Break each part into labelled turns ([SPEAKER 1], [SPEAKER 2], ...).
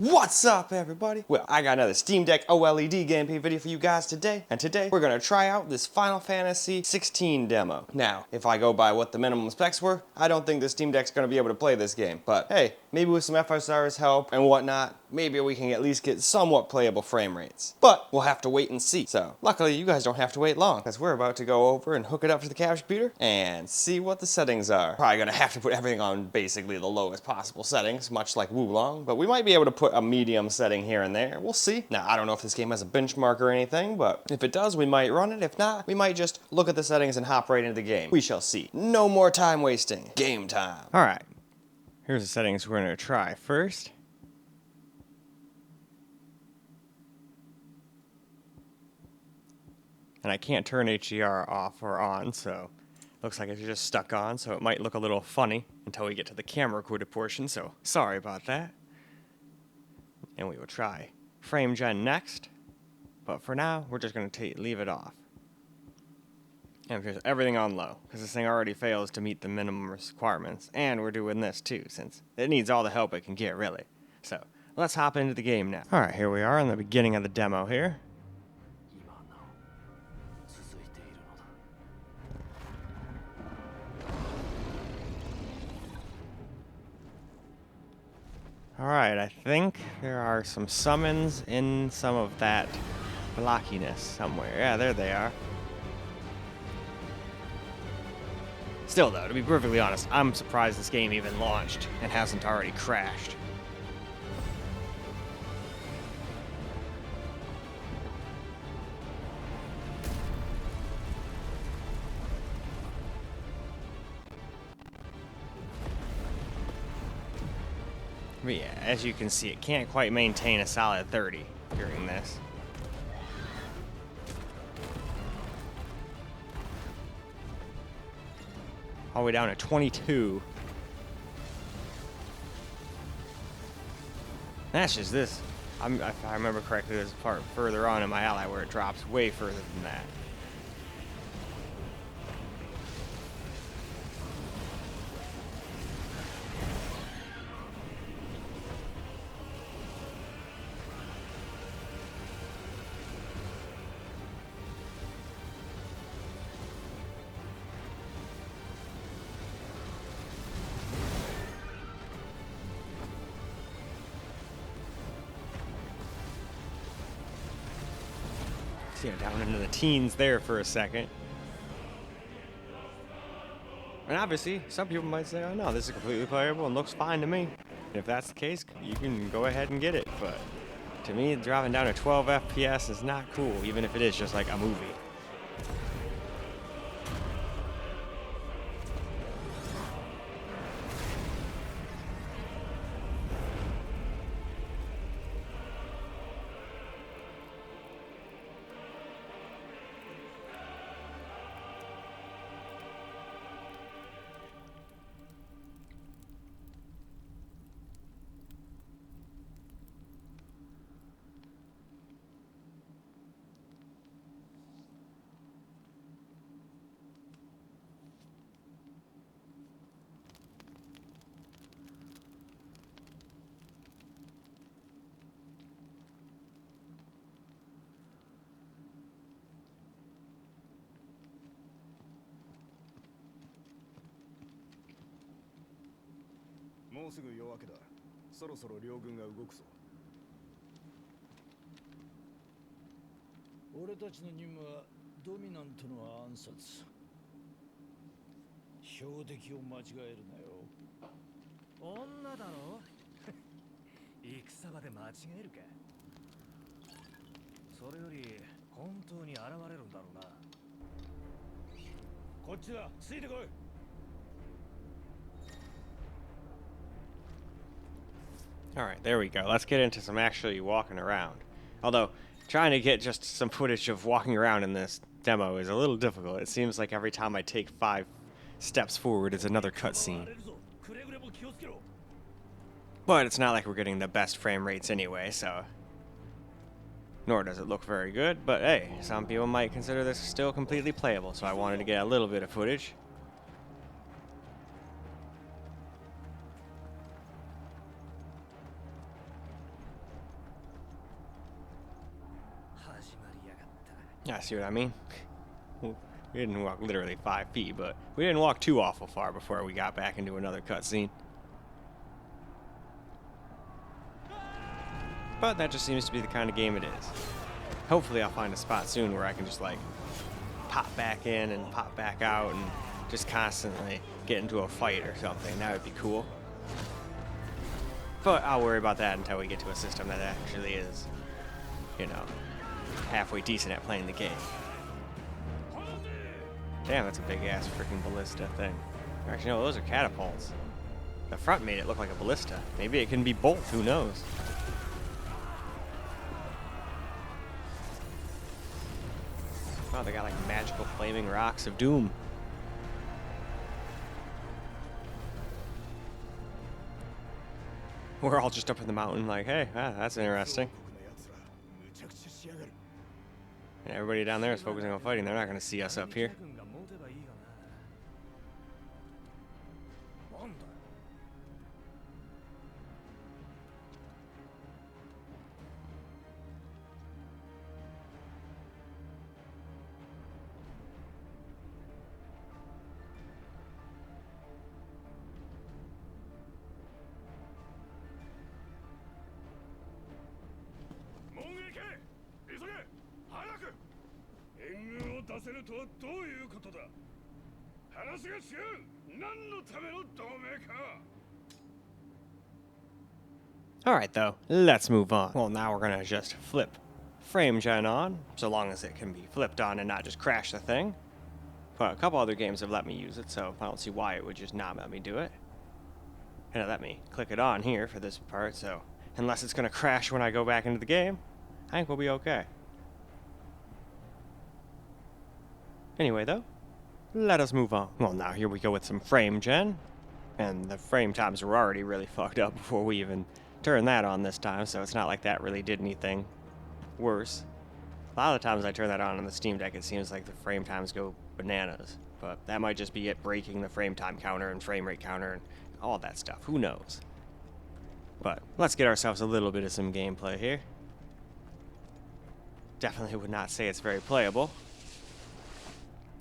[SPEAKER 1] What's up, everybody? Well, I got another Steam Deck OLED gameplay video for you guys today, and today we're gonna try out this Final Fantasy XVI demo. Now, if I go by what the minimum specs were, I don't think the Steam Deck's gonna be able to play this game, but hey, maybe with some FSR's help and whatnot, maybe we can at least get somewhat playable frame rates. But we'll have to wait and see. So, luckily you guys don't have to wait long, because we're about to go over and hook it up to the couch computer and see what the settings are. Probably gonna have to put everything on basically the lowest possible settings, much like Wulong, but we might be able to put a medium setting here and there. We'll see. Now, I don't know if this game has a benchmark or anything, but if it does, we might run it. If not, we might just look at the settings and hop right into the game. We shall see. No more time wasting. Game time. All right. Here's the settings we're going to try first. And I can't turn HDR off or on, so looks like it's just stuck on, so it might look a little funny until we get to the camera recorded portion, so sorry about that. And we will try frame gen next, but for now, we're just going to leave it off. And just everything on low, because this thing already fails to meet the minimum requirements, and we're doing this too, since it needs all the help it can get, really. So, let's hop into the game now. Alright, here we are in the beginning of the demo here. Alright, I think there are some summons in some of that blockiness somewhere. Yeah, there they are. Still though, to be perfectly honest, I'm surprised this game even launched and hasn't already crashed. But yeah, as you can see, it can't quite maintain a solid 30 during this. All the way down to 22. That's just this. If I remember correctly, there's a part further on in my ally where it drops way further than that. Yeah, down into the teens there for a second. And obviously, some people might say, oh no, this is completely playable and looks fine to me. And if that's the case, you can go ahead and get it. But to me, dropping down to 12 FPS is not cool, even if it is just like a movie. Alright, there we go. Let's get into some actually walking around. Although, trying to get just some footage of walking around in this demo is a little difficult. It seems like every time I take 5 steps forward, it's another cutscene. But it's not like we're getting the best frame rates anyway, so... Nor does it look very good, but hey, some people might consider this still completely playable, so I wanted to get a little bit of footage. Yeah, see what I mean? We didn't walk literally 5 feet, but we didn't walk too awful far before we got back into another cutscene. But that just seems to be the kind of game it is. Hopefully I'll find a spot soon where I can just like pop back in and pop back out and just constantly get into a fight or something. That would be cool. But I'll worry about that until we get to a system that actually is, you know, halfway decent at playing the game. Damn, that's a big ass freaking ballista thing. Actually, no, those are catapults. The front made it look like a ballista. Maybe it can be both, who knows? Wow, they got like magical flaming rocks of doom. We're all just up in the mountain like, hey, that's interesting. And everybody down there is focusing on fighting. They're not going to see us up here. Alright though, let's move on. Well, now we're gonna just flip frame gen on, so long as it can be flipped on and not just crash the thing. But a couple other games have let me use it, so I don't see why it would just not let me do it. And it let me click it on here for this part, so unless it's gonna crash when I go back into the game, I think we'll be okay. Anyway though, let us move on. Well, now here we go with some frame gen. And the frame times were already really fucked up before we even turned that on this time, so it's not like that really did anything worse. A lot of the times I turn that on the Steam Deck, it seems like the frame times go bananas. But that might just be it breaking the frame time counter and frame rate counter and all that stuff. Who knows? But let's get ourselves a little bit of some gameplay here. Definitely would not say it's very playable,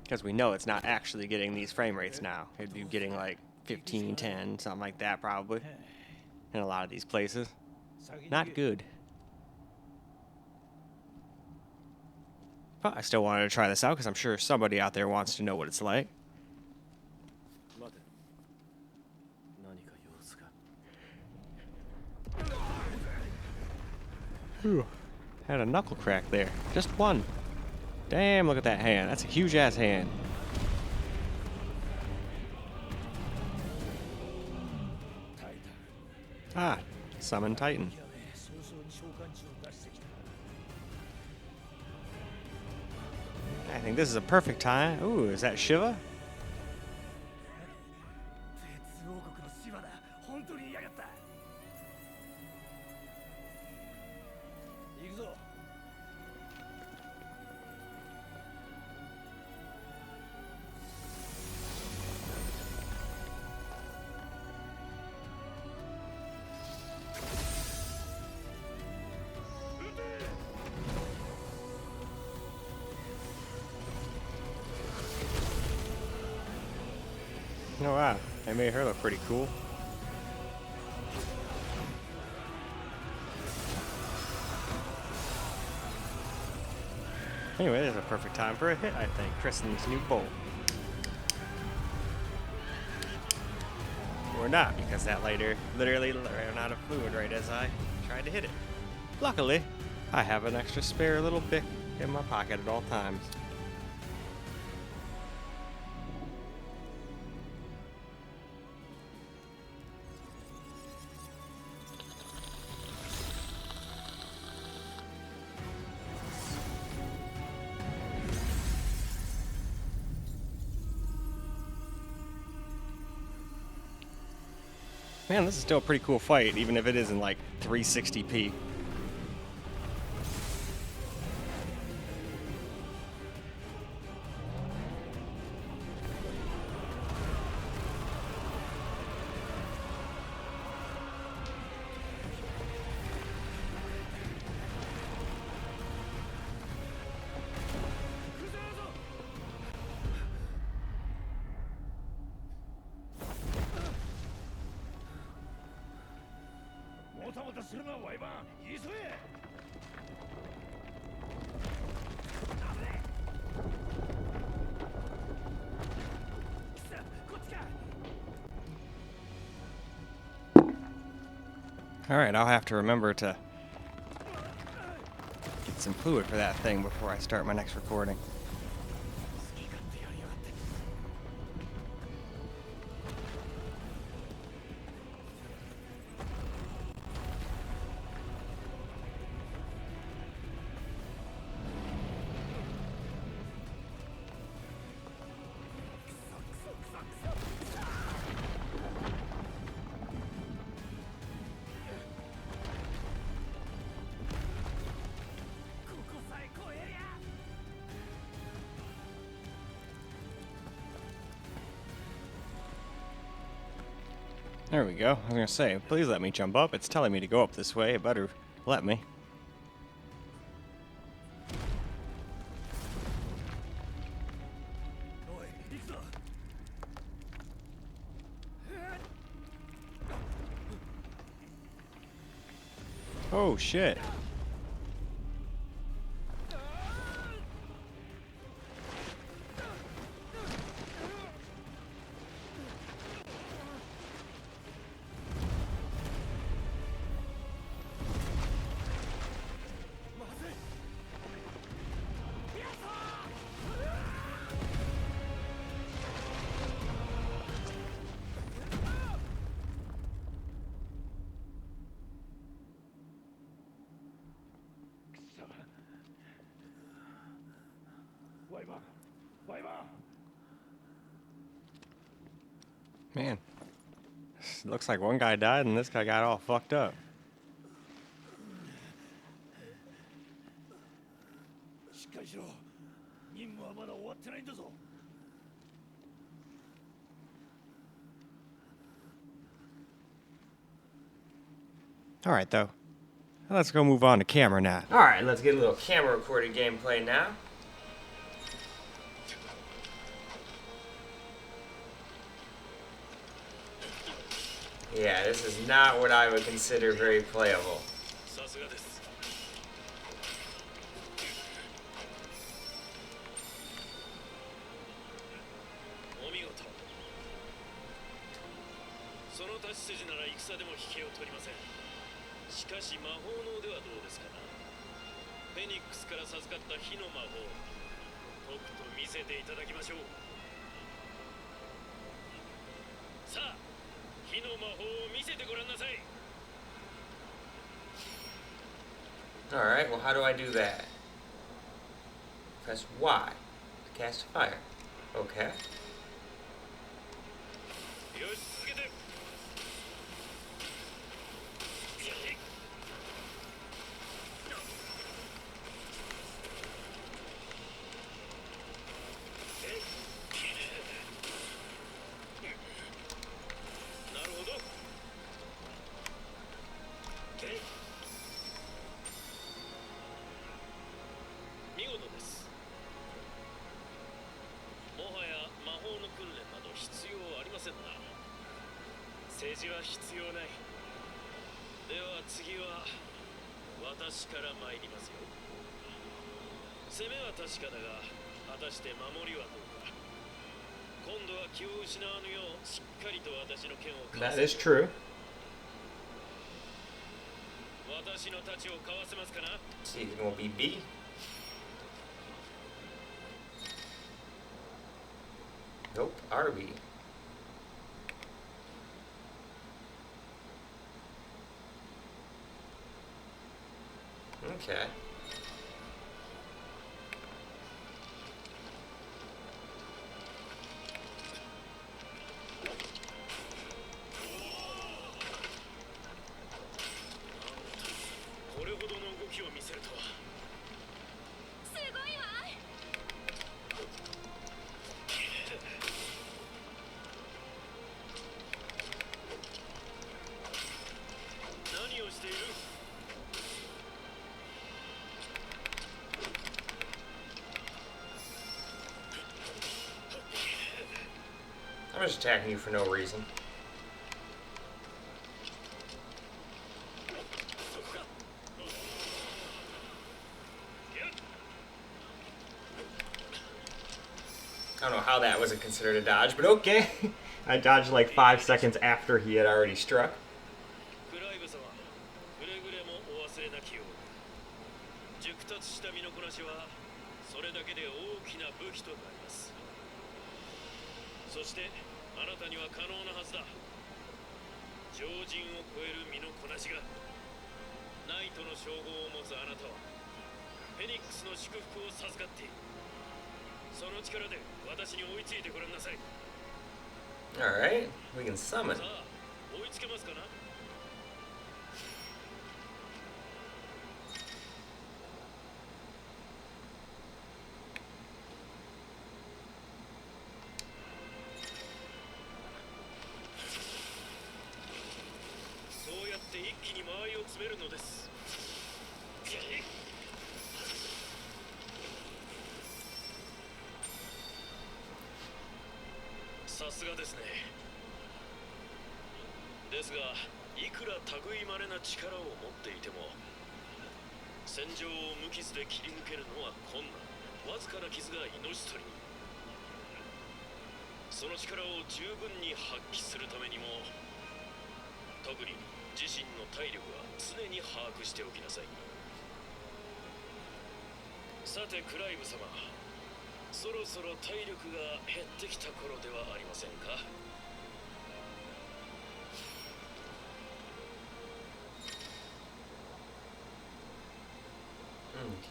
[SPEAKER 1] because we know it's not actually getting these frame rates now. It'd be getting like 15, 10, something like that probably, in a lot of these places. Not good. But I still wanted to try this out because I'm sure somebody out there wants to know what it's like. Whew. Had a knuckle crack there. Just one. Damn, look at that hand. That's a huge ass hand. Ah, summon Titan. I think this is a perfect time. Ooh, is that Shiva? Oh wow, they made her look pretty cool. Anyway, this is a perfect time for a hit, I think. Kristen's new bolt. Or not, because that lighter literally ran out of fluid right as I tried to hit it. Luckily, I have an extra spare little Bic in my pocket at all times. Man, this is still a pretty cool fight, even if it isn't like 360p. Alright, I'll have to remember to get some fluid for that thing before I start my next recording. There we go. I was gonna say, please let me jump up. It's telling me to go up this way. It better let me. Oh shit. Man, looks like one guy died and this guy got all fucked up. Alright though, let's go move on to camera now. Alright, let's get a little camera recorded gameplay now. Yeah, this is not what I would consider very playable. Alright, well how do I do that? Press Y to cast fire. Okay. That is true. See, it will be B. Nope, RB. Okay. I'm just attacking you for no reason. I don't know how that wasn't considered a dodge, but okay. I dodged like 5 seconds after he had already struck. Alright, we can summon.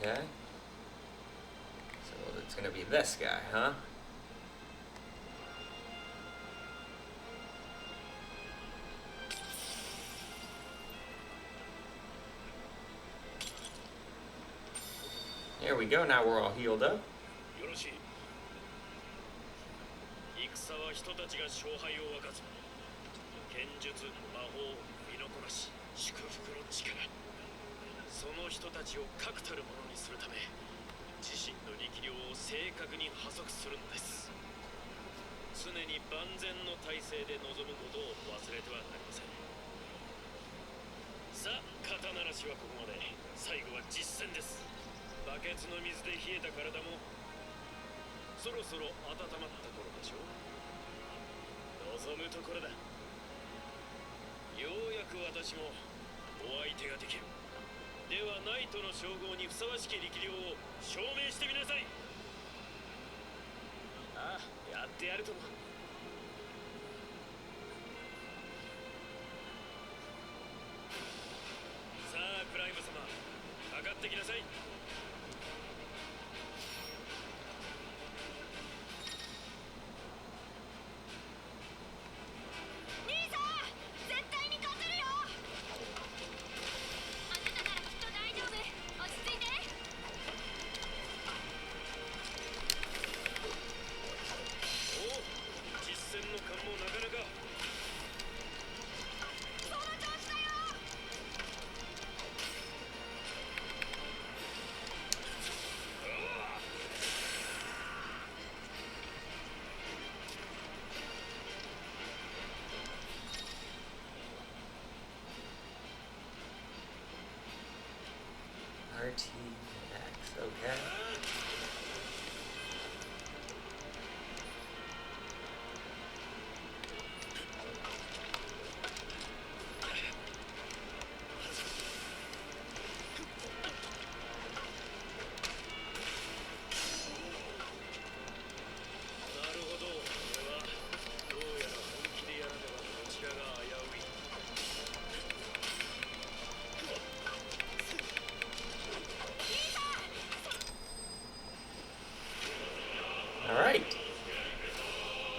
[SPEAKER 1] Okay. So it's gonna be this guy, huh? There we go, now we're all healed up. RTX, okay.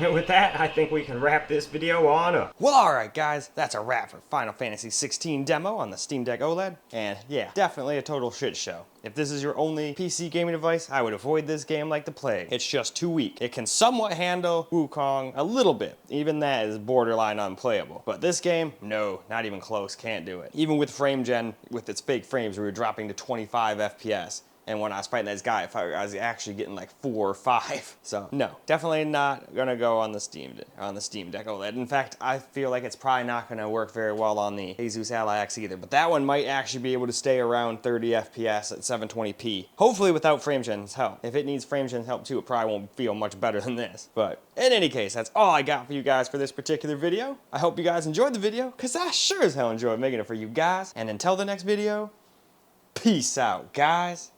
[SPEAKER 1] With that, I think we can wrap this video on up. Well, alright guys, that's a wrap for Final Fantasy XVI Demo on the Steam Deck OLED. And yeah, definitely a total shit show. If this is your only PC gaming device, I would avoid this game like the plague. It's just too weak. It can somewhat handle Wukong a little bit. Even that is borderline unplayable. But this game, no, not even close, can't do it. Even with frame gen, with its fake frames, we were dropping to 25 FPS. And when I was fighting this guy, I was actually getting like 4 or 5. So no, definitely not gonna go on the Steam Deck OLED. In fact, I feel like it's probably not gonna work very well on the Asus Ally X either. But that one might actually be able to stay around 30 FPS at 720p. Hopefully without FrameGen's help. If it needs FrameGen's help too, it probably won't feel much better than this. But in any case, that's all I got for you guys for this particular video. I hope you guys enjoyed the video, because I sure as hell enjoyed making it for you guys. And until the next video, peace out, guys.